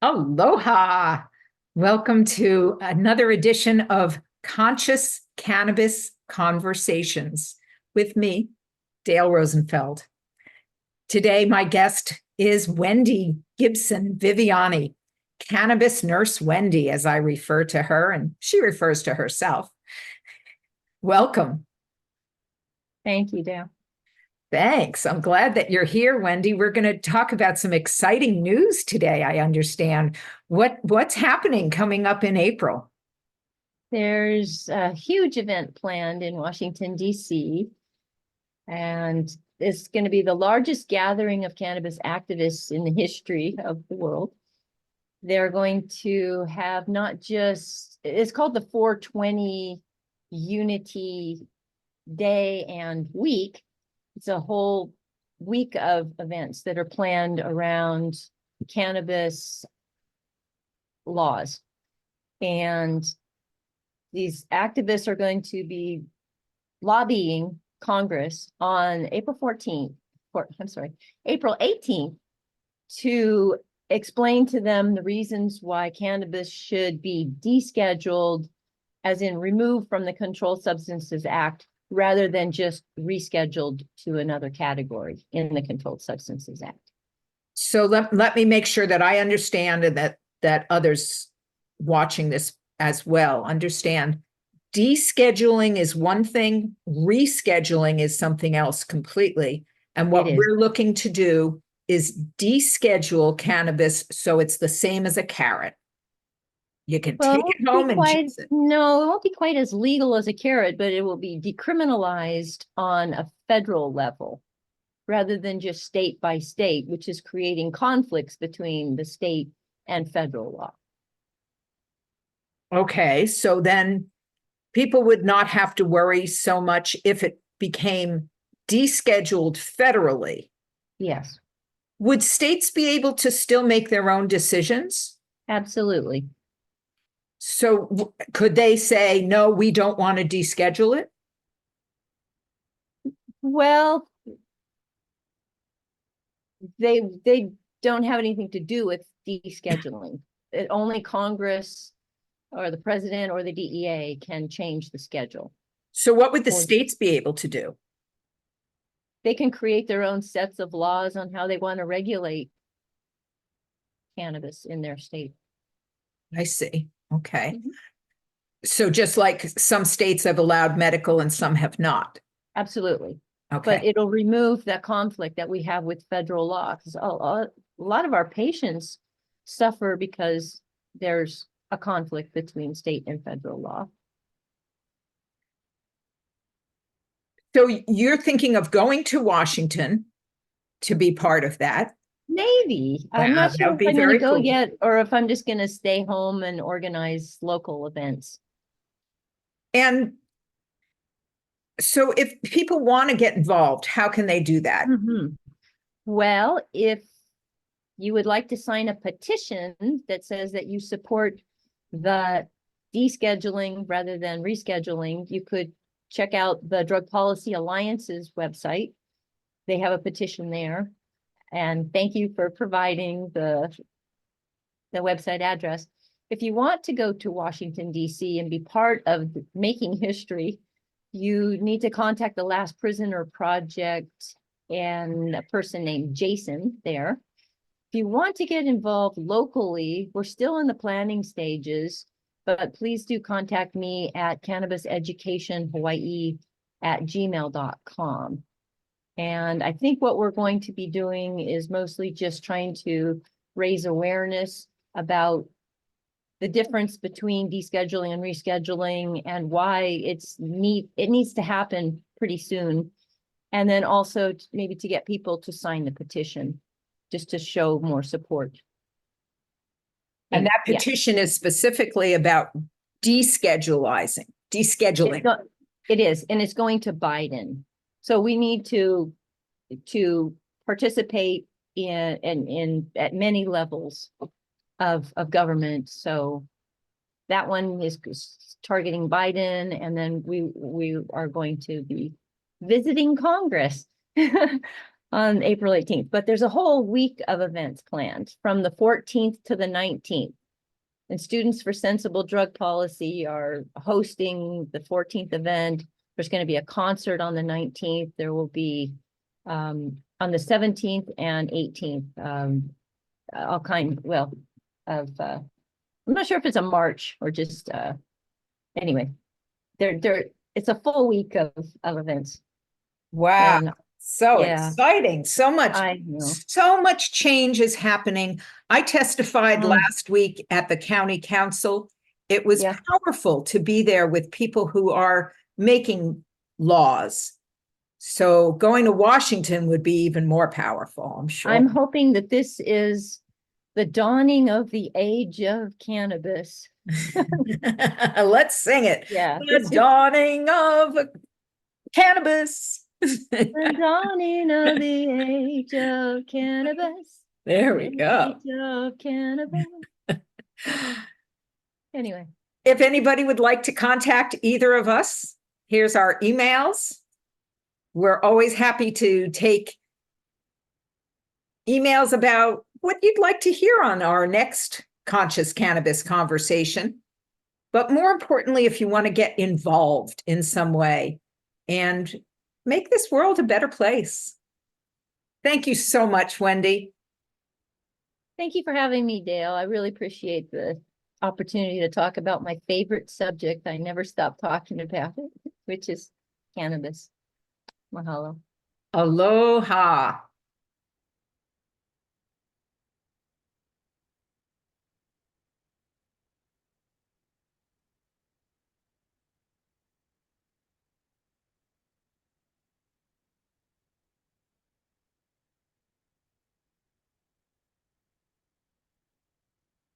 Aloha. Welcome to another edition of Conscious Cannabis Conversations with me, Dale Rosenfeld. Today, my guest is Wendy Gibson-Viviani, Cannabis Nurse Wendy, as I refer to her, and she refers to herself. Welcome. Thank you, Dale. Thanks. I'm glad that you're here, Wendy. We're going to talk about some exciting news today, I understand. What's happening coming up in April? There's a huge event planned in Washington, D.C., and it's going to be the largest gathering of cannabis activists in the history of the world. They're going to have not just, it's called the 420 Unity Day and Week. It's a whole week of events that are planned around cannabis laws. And these activists are going to be lobbying Congress on April 18th to explain to them the reasons why cannabis should be descheduled, as in removed from the Controlled Substances Act, rather than just rescheduled to another category in the Controlled Substances Act. So let me make sure that I understand and that others watching this as well understand. Descheduling is one thing, rescheduling is something else completely. And what we're looking to do is deschedule cannabis so it's the same as a carrot. You can take it home and juice it. No, it won't be quite as legal as a carrot, but it will be decriminalized on a federal level rather than just state by state, which is creating conflicts between the state and federal law. Okay, so then people would not have to worry so much if it became descheduled federally. Yes. Would states be able to still make their own decisions? Absolutely. So could they say, no, we don't want to deschedule it? Well, they don't have anything to do with descheduling. Only Congress or the president or the DEA can change the schedule. So what would the states be able to do? They can create their own sets of laws on how they want to regulate cannabis in their state. I see. Okay. Mm-hmm. So just like some states have allowed medical and some have not. Absolutely. Okay. But it'll remove that conflict that we have with federal law. Because a lot of our patients suffer because there's a conflict between state and federal law. So you're thinking of going to Washington to be part of that? Maybe. I'm not sure if I'm going to go yet, or if I'm just going to stay home and organize local events. And so if people want to get involved, how can they do that? Mm-hmm. Well, if you would like to sign a petition that says that you support the descheduling rather than rescheduling, you could check out the Drug Policy Alliance's website. They have a petition there. And thank you for providing the website address. If you want to go to Washington, D.C. and be part of making history, you need to contact the Last Prisoner Project and a person named Jason there. If you want to get involved locally, we're still in the planning stages, but please do contact me at cannabiseducationhawaii@gmail.com. And I think what we're going to be doing is mostly just trying to raise awareness about the difference between descheduling and rescheduling and why it needs to happen pretty soon. And then also maybe to get people to sign the petition just to show more support. And that petition is specifically about descheduling. It is, and it's going to Biden. So we need to participate in at many levels of government. So that one is targeting Biden, and then we are going to be visiting Congress on April 18th, but there's a whole week of events planned from the 14th to the 19th. And Students for Sensible Drug Policy are hosting the 14th event. There's going to be a concert on the 19th. There will be on the 17th and 18th, all kind, well, of I'm not sure if it's a march or just anyway. It's a full week of events. Wow. And So yeah. exciting. So I know. much change is happening. I testified last week at the county council. It was Yeah. powerful to be there with people who are making laws. So going to Washington would be even more powerful, I'm sure. I'm hoping that this is the dawning of the age of cannabis. Let's sing it. Yeah. The dawning of cannabis. The dawning of the age of cannabis. There we go. Age of cannabis. Anyway. If anybody would like to contact either of us, here's our emails. We're always happy to take emails about what you'd like to hear on our next Conscious Cannabis Conversation. But more importantly, if you want to get involved in some way and make this world a better place. Thank you so much, Wendy. Thank you for having me, Dale. I really appreciate the opportunity to talk about my favorite subject. I never stop talking about it, which is cannabis. Mahalo. Aloha.